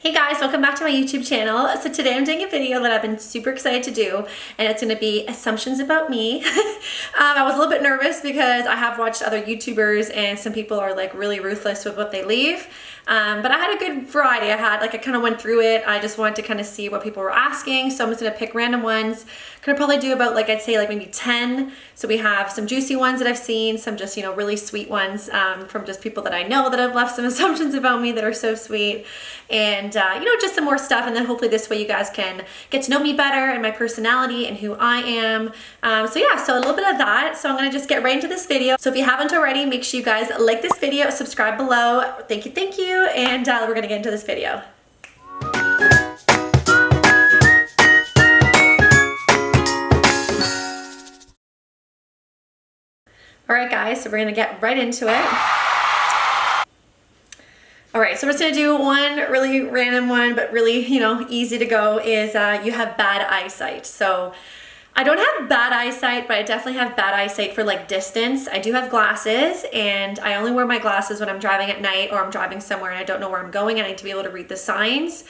Hey guys, welcome back to my YouTube channel. So today I'm doing a video that I've been super excited to do, and it's going to be assumptions about me. I was a little bit nervous because I have watched other YouTubers and some people are like really ruthless with what they leave. But I had a good variety. I kind of went through it. I just wanted to kind of see what people were asking. So I'm just going to pick random ones. Gonna probably do about I'd say maybe 10. So we have some juicy ones that I've seen, some just, really sweet ones from just people that I know that have left some assumptions about me that are so sweet. And just some more stuff, and then hopefully this way you guys can get to know me better and my personality and who I am. So a little bit of that. So I'm gonna just get right into this video. So if you haven't already, make sure you guys like this video, subscribe below. Thank you, and we're gonna get into this video. All right, guys, so we're gonna get right into it. All right, so I'm just gonna do one really random one, but really, easy to go is you have bad eyesight. So I don't have bad eyesight, but I definitely have bad eyesight for distance. I do have glasses, and I only wear my glasses when I'm driving at night or I'm driving somewhere and I don't know where I'm going and I need to be able to read the signs.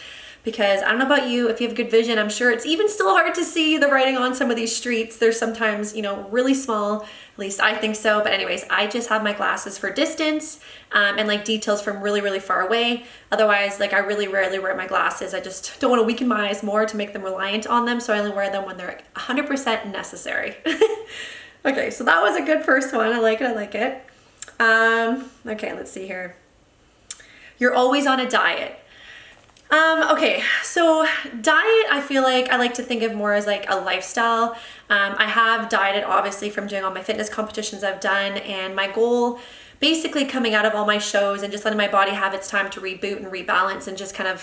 Because I don't know about you, if you have good vision, I'm sure it's even still hard to see the writing on some of these streets. They're sometimes, really small, at least I think so. But anyways, I just have my glasses for distance and details from really, really far away. Otherwise, I really rarely wear my glasses. I just don't want to weaken my eyes more to make them reliant on them. So I only wear them when they're 100% necessary. Okay, so that was a good first one. I like it. Okay, let's see here. You're always on a diet. Okay, so diet, I feel like I like to think of more as a lifestyle. I have dieted obviously from doing all my fitness competitions I've done, and my goal basically coming out of all my shows and just letting my body have its time to reboot and rebalance and just kind of,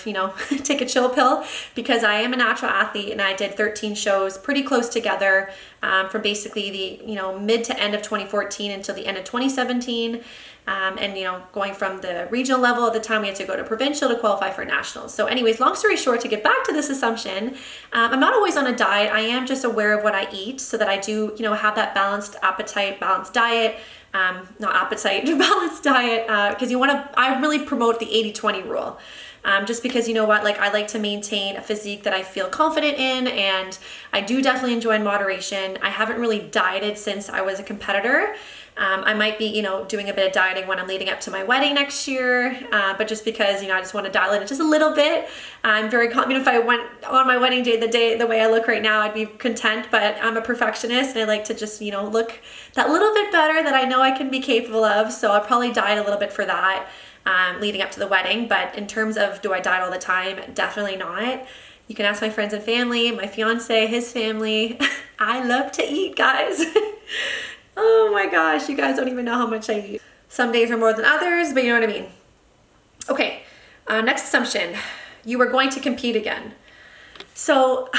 take a chill pill, because I am a natural athlete and I did 13 shows pretty close together from basically the, mid to end of 2014 until the end of 2017. And going from the regional level at the time, we had to go to provincial to qualify for nationals. So anyways, long story short, to get back to this assumption, I'm not always on a diet. I am just aware of what I eat so that I do, have that balanced appetite, balanced diet, not appetite, balanced diet, because I really promote the 80-20 rule. Just because I like to maintain a physique that I feel confident in, and I do definitely enjoy in moderation. I haven't really dieted since I was a competitor. I might be, doing a bit of dieting when I'm leading up to my wedding next year, but just because, I just want to dial it just a little bit. I'm very confident if I went on my wedding day, the way I look right now, I'd be content, but I'm a perfectionist and I like to just, look that little bit better that I know I can be capable of. So I'll probably diet a little bit for that. Leading up to the wedding, but in terms of do I diet all the time, definitely not. You can ask my friends and family, my fiance, his family. I love to eat, guys. Oh my gosh, you guys don't even know how much I eat. Some days are more than others, but you know what I mean. Okay, next assumption. You are going to compete again. So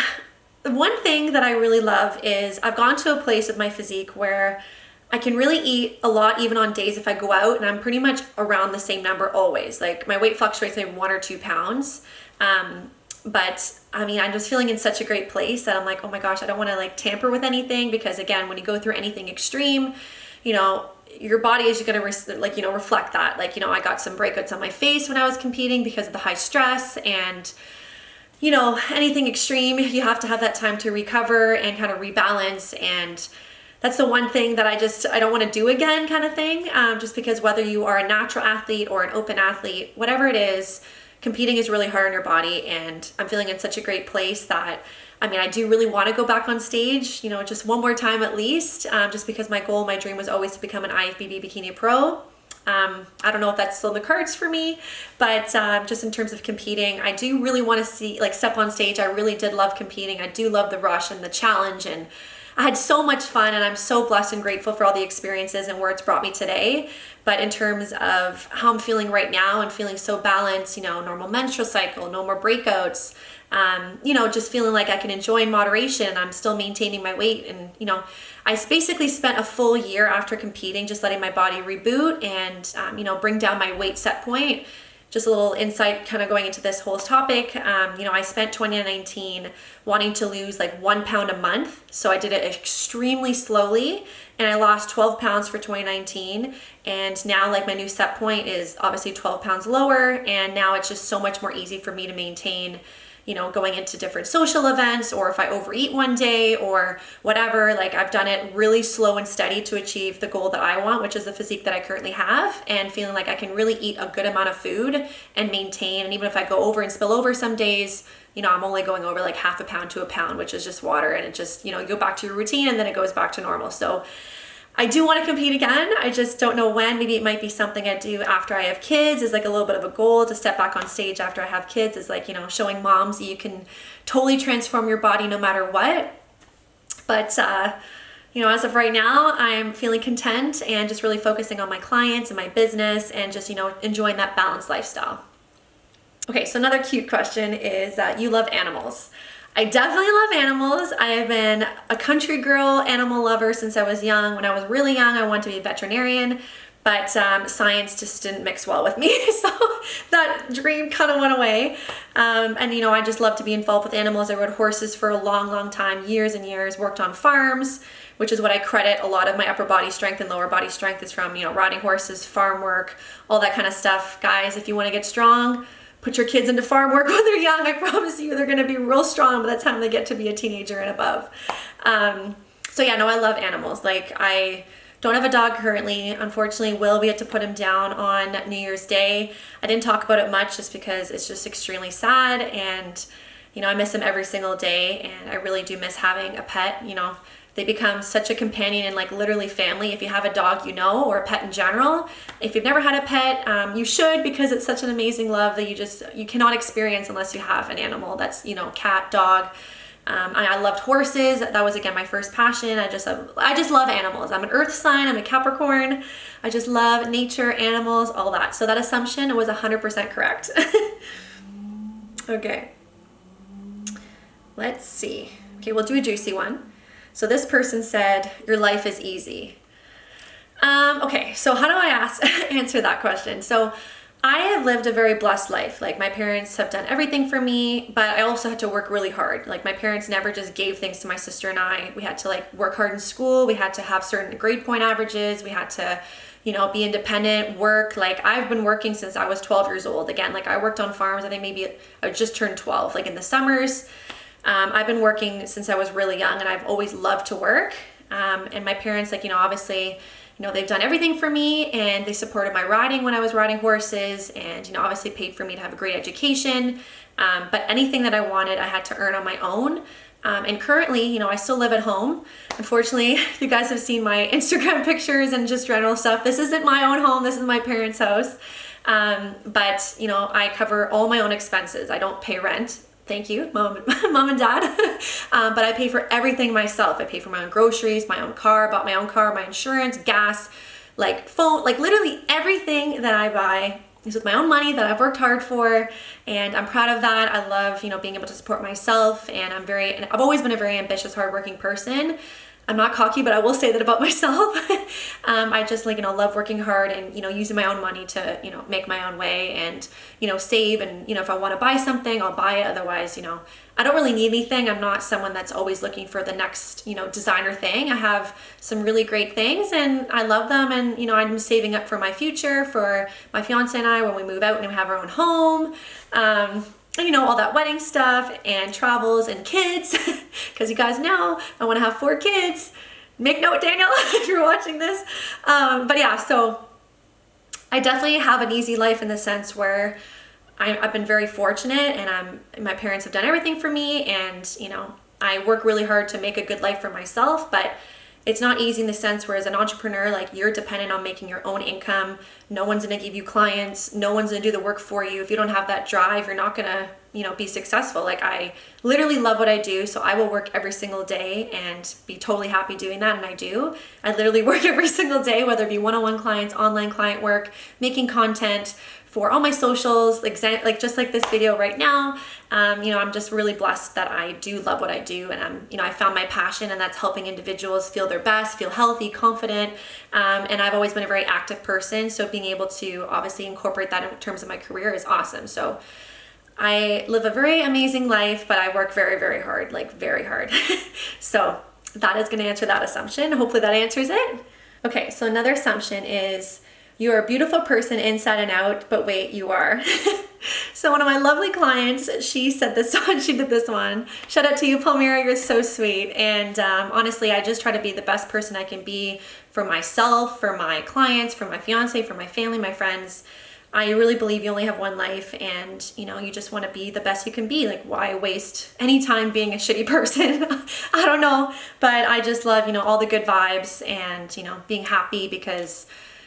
one thing that I really love is I've gone to a place with my physique where I can really eat a lot even on days if I go out, and I'm pretty much around the same number always. My weight fluctuates maybe 1 or 2 pounds. But I mean, I'm just feeling in such a great place that I'm like, oh my gosh, I don't want to tamper with anything, because again, when you go through anything extreme, your body is going to reflect that. I got some breakouts on my face when I was competing because of the high stress, and anything extreme, you have to have that time to recover and kind of rebalance. And that's the one thing that I don't want to do again, kind of thing. Just because whether you are a natural athlete or an open athlete, whatever it is, competing is really hard on your body. And I'm feeling in such a great place that, I do really want to go back on stage, just one more time at least, just because my goal, my dream was always to become an IFBB bikini pro. I don't know if that's still in the cards for me, but just in terms of competing, I do really want to step on stage. I really did love competing. I do love the rush and the challenge, and I had so much fun, and I'm so blessed and grateful for all the experiences and where it's brought me today. But in terms of how I'm feeling right now and feeling so balanced, normal menstrual cycle, no more breakouts, just feeling like I can enjoy in moderation. I'm still maintaining my weight, and, I basically spent a full year after competing just letting my body reboot and, bring down my weight set point, just a little insight kind of going into this whole topic. I spent 2019 wanting to lose like 1 pound a month. So I did it extremely slowly, and I lost 12 pounds for 2019. And now like my new set point is obviously 12 pounds lower. And now it's just so much more easy for me to maintain, going into different social events, or if I overeat one day or whatever, like I've done it really slow and steady to achieve the goal that I want, which is the physique that I currently have, and feeling like I can really eat a good amount of food and maintain. And even if I go over and spill over some days, I'm only going over like half a pound to a pound, which is just water. And it just, you go back to your routine and then it goes back to normal. So I do want to compete again. I just don't know when. Maybe it might be something I do after I have kids, is like a little bit of a goal to step back on stage after I have kids, is like, showing moms that you can totally transform your body no matter what. But, as of right now, I'm feeling content and just really focusing on my clients and my business and just, enjoying that balanced lifestyle. Okay, so another cute question is you love animals. I definitely love animals. I have been a country girl animal lover since I was young. When I was really young, I wanted to be a veterinarian, but science just didn't mix well with me. So that dream kind of went away. I just love to be involved with animals. I rode horses for a long, long time, years and years, worked on farms, which is what I credit a lot of my upper body strength and lower body strength is from, riding horses, farm work, all that kind of stuff. Guys, if you want to get strong, put your kids into farm work when they're young. I promise you they're going to be real strong by the time they get to be a teenager and above. I love animals. Like, I don't have a dog currently. Unfortunately, will we had to put him down on New Year's Day. I didn't talk about it much just because it's just extremely sad, and I miss him every single day, and I really do miss having a pet. They become such a companion and like literally family. If you have a dog, or a pet in general. If you've never had a pet, you should, because it's such an amazing love that you cannot experience unless you have an animal that's, cat, dog. I loved horses. That was, again, my first passion. I just love animals. I'm an earth sign. I'm a Capricorn. I just love nature, animals, all that. So that assumption was 100% correct. Okay. Let's see. Okay, we'll do a juicy one. So this person said, your life is easy. Okay, so how do I answer that question? So I have lived a very blessed life. Like, my parents have done everything for me, but I also had to work really hard. Like, my parents never just gave things to my sister and I. We had to like work hard in school. We had to have certain grade point averages. We had to, be independent, work. Like, I've been working since I was 12 years old. Again, like, I worked on farms. I think maybe I just turned 12, like in the summers. I've been working since I was really young, and I've always loved to work. And my parents, obviously, they've done everything for me, and they supported my riding when I was riding horses, and, obviously paid for me to have a great education. But anything that I wanted, I had to earn on my own. And currently, I still live at home. Unfortunately, if you guys have seen my Instagram pictures and just general stuff, this isn't my own home. This is my parents' house. But I cover all my own expenses. I don't pay rent. Thank you, mom and dad. But I pay for everything myself. I pay for my own groceries, my own car, bought my own car, my insurance, gas, like phone, like literally everything that I buy is with my own money that I've worked hard for. And I'm proud of that. I love, being able to support myself. And I've always been a very ambitious, hardworking person. I'm not cocky, but I will say that about myself. I just love working hard and, using my own money to, make my own way and, save. And, if I want to buy something, I'll buy it. Otherwise, I don't really need anything. I'm not someone that's always looking for the next, designer thing. I have some really great things and I love them. And, I'm saving up for my future, for my fiance and I, when we move out and we have our own home. And all that wedding stuff and travels and kids, because you guys know I want to have 4 kids. Make note, Daniel, if you're watching this. So I definitely have an easy life in the sense where I've been very fortunate, and my parents have done everything for me, and I work really hard to make a good life for myself, but it's not easy in the sense where as an entrepreneur, like, you're dependent on making your own income. No one's going to give you clients. No one's going to do the work for you. If you don't have that drive, you're not going to, be successful. Like, I literally love what I do. So I will work every single day and be totally happy doing that. And I do. I literally work every single day, whether it be one-on-one clients, online client work, making content for all my socials, like just like this video right now. You know, I'm just really blessed that I do love what I do, and you know, I found my passion, and that's helping individuals feel their best, feel healthy, confident. And I've always been a very active person, so being able to obviously incorporate that in terms of my career is awesome. So I live a very amazing life, but I work very, very hard, like very hard. So that is going to answer that assumption. Hopefully that answers it. Okay, so another assumption is you are a beautiful person inside and out, but wait, you are. So one of my lovely clients, she said this one, she did this one. Shout out to you, Palmyra, you're so sweet. And honestly, I just try to be the best person I can be for myself, for my clients, for my fiance, for my family, my friends. I really believe you only have one life, and you know, you just want to be the best you can be. Like, why waste any time being a shitty person? I don't know, but I just love, you know, all the good vibes and, you know, being happy, because,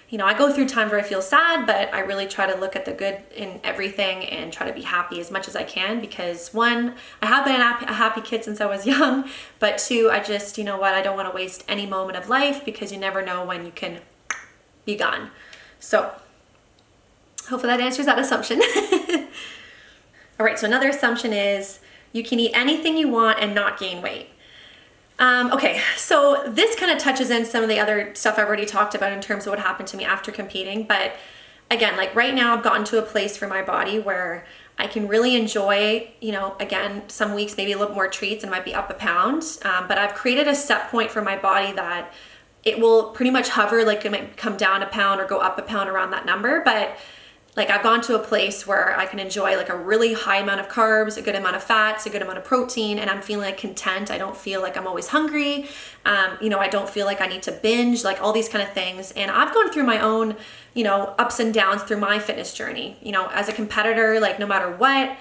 you know, I go through times where I feel sad, but I really try to look at the good in everything and try to be happy as much as I can, because one, I have been a happy kid since I was young, but two, I just, you know what, I don't want to waste any moment of life, because you never know when you can be gone. So hopefully that answers that assumption. All right, so another assumption is you can eat anything you want and not gain weight. Okay, so this kind of touches in some of the other stuff I've already talked about in terms of what happened to me after competing. But again, like right now I've gotten to a place for my body where I can really enjoy, you know, again, some weeks maybe a little more treats and might be up a pound. But I've created a set point for my body that it will pretty much hover, like it might come down a pound or go up a pound around that number. But like I've gone to a place where I can enjoy like a really high amount of carbs, a good amount of fats, a good amount of protein, and I'm feeling like content. I don't feel like I'm always hungry. You know, I don't feel like I need to binge, like all these kind of things. And I've gone through my own, you know, ups and downs through my fitness journey. You know, as a competitor, like no matter what,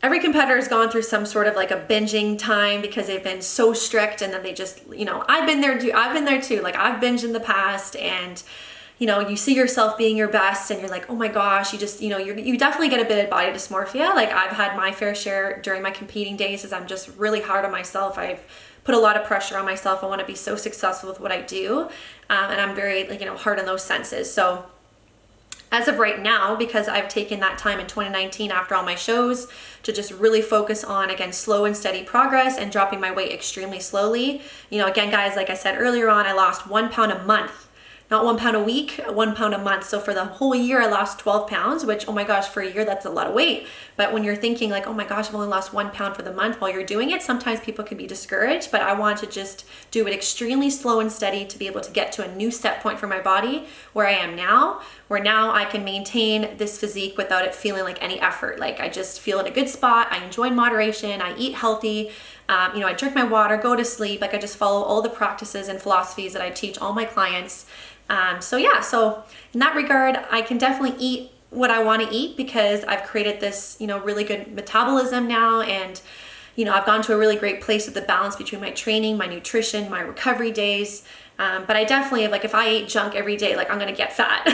every competitor has gone through some sort of like a binging time because they've been so strict, and then they just, you know, I've been there too. Like I've binged in the past, and you know, you see yourself being your best and you're like, oh my gosh, you just, you know, you definitely get a bit of body dysmorphia. Like I've had my fair share during my competing days, as I'm just really hard on myself. I've put a lot of pressure on myself. I want to be so successful with what I do. And I'm very, like, you know, hard on those senses. So as of right now, because I've taken that time in 2019 after all my shows to just really focus on, again, slow and steady progress and dropping my weight extremely slowly. You know, again, guys, like I said earlier on, I lost 1 pound a month. Not 1 pound a week, 1 pound a month. So for the whole year, I lost 12 pounds, which, oh my gosh, for a year, that's a lot of weight. But when you're thinking like, oh my gosh, I've only lost 1 pound for the month while you're doing it, sometimes people can be discouraged, but I want to just do it extremely slow and steady to be able to get to a new set point for my body where I am now, where now I can maintain this physique without it feeling like any effort. Like I just feel in a good spot. I enjoy moderation. I eat healthy. You know, I drink my water, go to sleep. Like I just follow all the practices and philosophies that I teach all my clients. So yeah, so in that regard, I can definitely eat what I want to eat because I've created this, you know, really good metabolism now. And, you know, I've gone to a really great place with the balance between my training, my nutrition, my recovery days. But I definitely, like if I ate junk every day, like I'm going to get fat,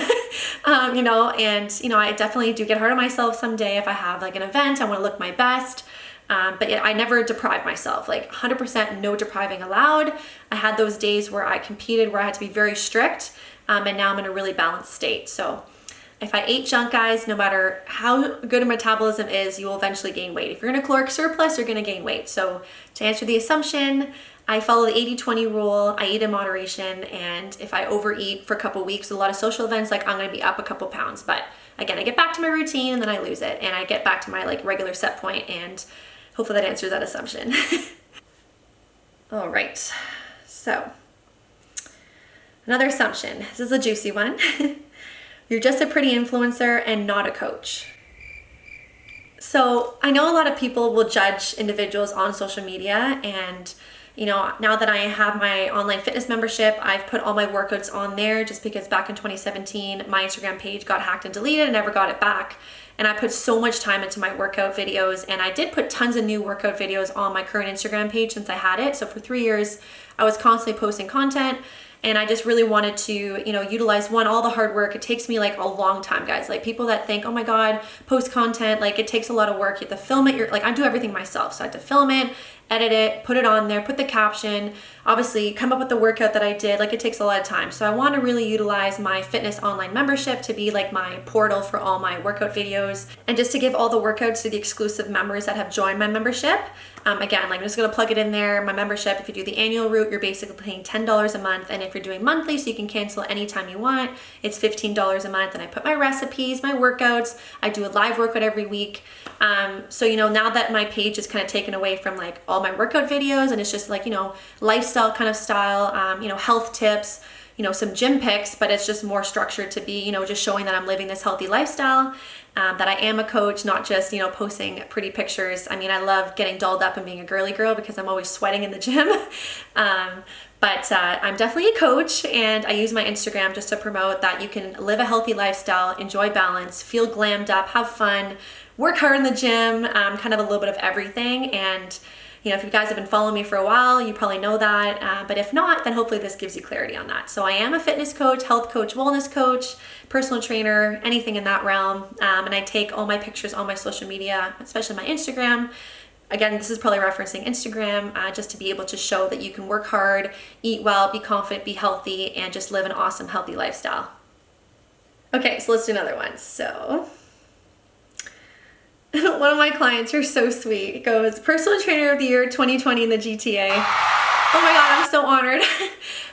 you know, and, you know, I definitely do get hard on myself someday if I have like an event, I want to look my best. But yet I never deprive myself, like 100% no depriving allowed. I had those days where I competed where I had to be very strict, and now I'm in a really balanced state. So if I ate junk, guys, no matter how good a metabolism is, you will eventually gain weight. If you're in a caloric surplus, you're going to gain weight. So to answer the assumption, I follow the 80-20 rule. I eat in moderation, and if I overeat for a couple weeks, a lot of social events, like I'm going to be up a couple pounds. But again, I get back to my routine and then I lose it, and I get back to my like regular set point, and hopefully that answers that assumption. All right, so another assumption. This is a juicy one. You're just a pretty influencer and not a coach. So I know a lot of people will judge individuals on social media, and you know, now that I have my online fitness membership, I've put all my workouts on there just because back in 2017, my Instagram page got hacked and deleted and never got it back. And I put so much time into my workout videos, and I did put tons of new workout videos on my current Instagram page since I had it. So for 3 years, I was constantly posting content. And I just really wanted to, utilize all the hard work. It takes me like a long time, guys. Like people that think, oh my God, post content, like it takes a lot of work. You have to film it. I do everything myself. So I had to film it, edit it, put it on there, put the caption, obviously come up with the workout that I did. Like it takes a lot of time. So I want to really utilize my fitness online membership to be like my portal for all my workout videos, and just to give all the workouts to the exclusive members that have joined my membership. Again, like I'm just gonna plug it in there. My membership, if you do the annual route, you're basically paying $10 a month. And if you're doing monthly, so you can cancel anytime you want, it's $15 a month. And I put my recipes, my workouts, I do a live workout every week. So, now that my page is kind of taken away from like all my workout videos, and it's just like, lifestyle kind of style, health tips, some gym pics, but it's just more structured to be, just showing that I'm living this healthy lifestyle, that I am a coach, not just, posting pretty pictures. I mean, I love getting dolled up and being a girly girl because I'm always sweating in the gym. But I'm definitely a coach, and I use my Instagram just to promote that you can live a healthy lifestyle, enjoy balance, feel glammed up, have fun, work hard in the gym, kind of a little bit of everything. And if you guys have been following me for a while, you probably know that. But if not, then hopefully this gives you clarity on that. So I am a fitness coach, health coach, wellness coach, personal trainer, anything in that realm. And I take all my pictures on my social media, especially my Instagram. Again, this is probably referencing Instagram, just to be able to show that you can work hard, eat well, be confident, be healthy, and just live an awesome, healthy lifestyle. Okay, so let's do another one. So one of my clients, you're so sweet, goes, Personal Trainer of the Year 2020 in the GTA. Oh my God, I'm so honored.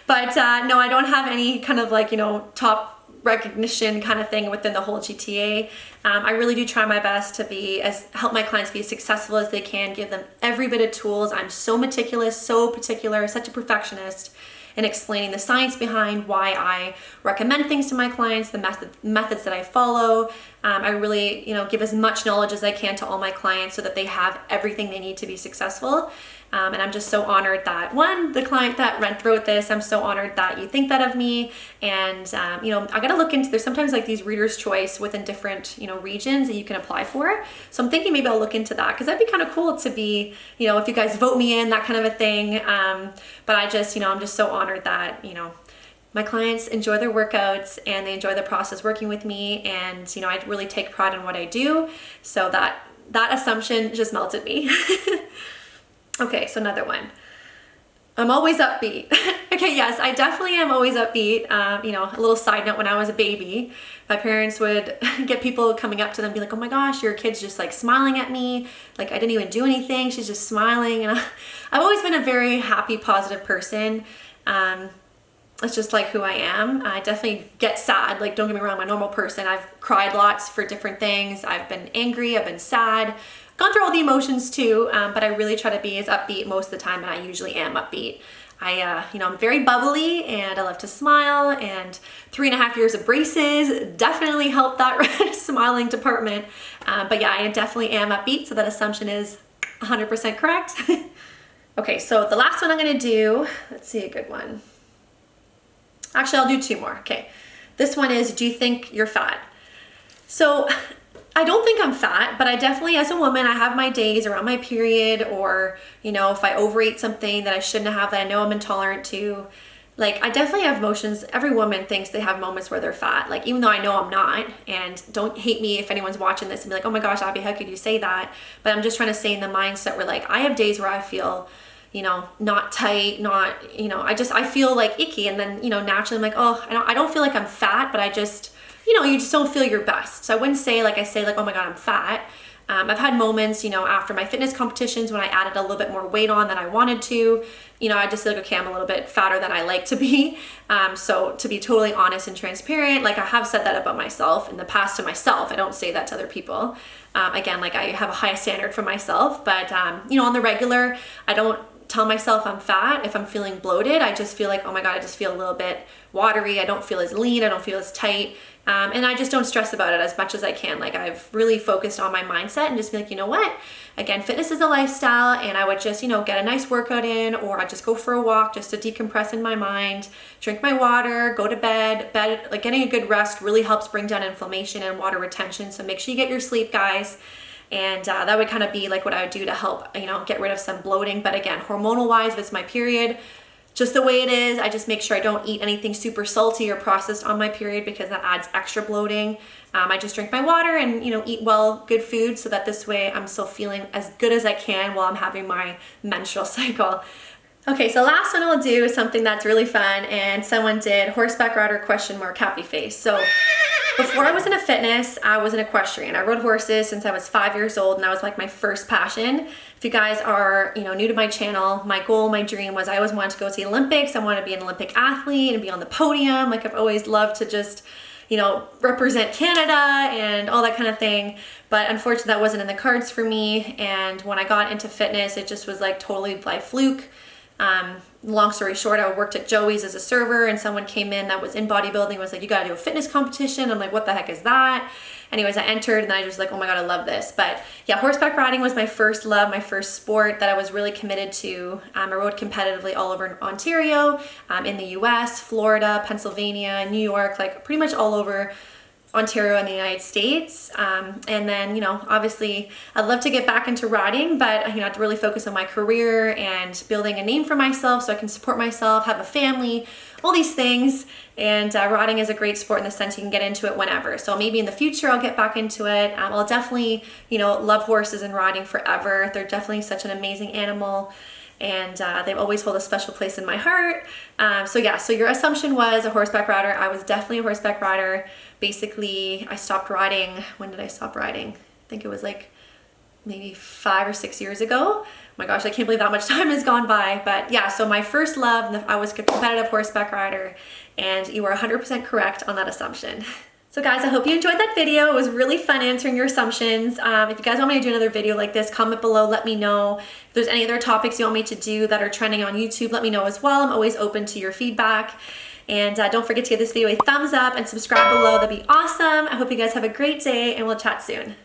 But no, I don't have any kind of like, top recognition kind of thing within the whole GTA. I really do try my best to help my clients be as successful as they can, give them every bit of tools. I'm so meticulous, so particular, such a perfectionist in explaining the science behind why I recommend things to my clients, the methods that I follow. I really, give as much knowledge as I can to all my clients so that they have everything they need to be successful. And I'm just so honored that, the client that wrote this, I'm so honored that you think that of me. And, I got to look into, there's sometimes like these reader's choice within different, regions that you can apply for. So I'm thinking maybe I'll look into that, because that'd be kind of cool to be, if you guys vote me in, that kind of a thing. But I just, I'm just so honored that, my clients enjoy their workouts and they enjoy the process working with me. And, I really take pride in what I do. So that assumption just melted me. Okay, so another one. I'm always upbeat. Okay, yes, I definitely am always upbeat. A little side note, when I was a baby, my parents would get people coming up to them and be like, oh my gosh, your kid's just like smiling at me. Like I didn't even do anything. She's just smiling. And I've always been a very happy, positive person. It's just like who I am. I definitely get sad. Like, don't get me wrong, I'm a normal person. I've cried lots for different things. I've been angry, I've been sad, gone through all the emotions too, but I really try to be as upbeat most of the time, and I usually am upbeat. I'm very bubbly and I love to smile, and 3.5 years of braces definitely helped that smiling department. But yeah, I definitely am upbeat, so that assumption is 100% correct. Okay, so the last one I'm gonna do, let's see a good one. Actually, I'll do two more. Okay, this one is, do you think you're fat? So I don't think I'm fat, but I definitely, as a woman, I have my days around my period, or, if I overeat something that I shouldn't have, that I know I'm intolerant to. Like, I definitely have emotions. Every woman thinks they have moments where they're fat, like, even though I know I'm not. And don't hate me if anyone's watching this and be like, oh my gosh, Abby, how could you say that? But I'm just trying to say in the mindset where, like, I have days where I feel, not tight, not, I feel like icky. And then, naturally I'm like, oh, I don't feel like I'm fat, but I just, you just don't feel your best. So I wouldn't say like, oh my God, I'm fat. I've had moments, after my fitness competitions when I added a little bit more weight on than I wanted to, I just feel like, okay, I'm a little bit fatter than I like to be. So to be totally honest and transparent, like I have said that about myself in the past to myself. I don't say that to other people. Again, like I have a high standard for myself, but, on the regular, I don't tell myself I'm fat. If I'm feeling bloated, I just feel like, oh my God, I just feel a little bit watery. I don't feel as lean. I don't feel as tight. And I just don't stress about it as much as I can. Like I've really focused on my mindset and just be like, you know what? Again, fitness is a lifestyle, and I would just, get a nice workout in, or I just go for a walk just to decompress in my mind, drink my water, go to bed. Like getting a good rest really helps bring down inflammation and water retention. So make sure you get your sleep, guys. And that would kind of be like what I would do to help, get rid of some bloating. But again, hormonal wise, if it's my period, just the way it is. I just make sure I don't eat anything super salty or processed on my period because that adds extra bloating. I just drink my water and, you know, eat well, good food, so that this way I'm still feeling as good as I can while I'm having my menstrual cycle. Okay, so last one I'll do is something that's really fun, and someone did horseback rider ? Happy face. So before I was into fitness, I was an equestrian. I rode horses since I was 5 years old, and that was like my first passion. If you guys are, you know, new to my channel, my goal, my dream was I always wanted to go to the Olympics. I wanted to be an Olympic athlete and be on the podium. Like, I've always loved to just, you know, represent Canada and all that kind of thing. But unfortunately, that wasn't in the cards for me. And when I got into fitness, it just was like totally by fluke. Long story short, I worked at Joey's as a server, and someone came in that was in bodybuilding, was like, you gotta do a fitness competition. I'm like, what the heck is that? Anyways, I entered, and then I just was like, oh my God, I love this. But yeah, horseback riding was my first love, my first sport that I was really committed to. I rode competitively all over Ontario, in the US, Florida, Pennsylvania, New York, like pretty much all over Ontario in the United States. And then, you know, obviously I'd love to get back into riding, but you know, I have to really focus on my career and building a name for myself so I can support myself, have a family, all these things. And riding is a great sport in the sense you can get into it whenever. So maybe in the future I'll get back into it. I'll definitely, you know, love horses and riding forever. They're definitely such an amazing animal, and they've always hold a special place in my heart. So yeah, so your assumption was a horseback rider. I was definitely a horseback rider. Basically, I stopped riding. When did I stop riding? I think it was like maybe 5 or 6 years ago. Oh my gosh, I can't believe that much time has gone by. But yeah, so my first love, I was a competitive horseback rider, and you were 100% correct on that assumption. So guys, I hope you enjoyed that video. It was really fun answering your assumptions. If you guys want me to do another video like this, comment below, let me know. If there's any other topics you want me to do that are trending on YouTube, let me know as well. I'm always open to your feedback. And don't forget to give this video a thumbs up and subscribe below. That'd be awesome. I hope you guys have a great day, and we'll chat soon.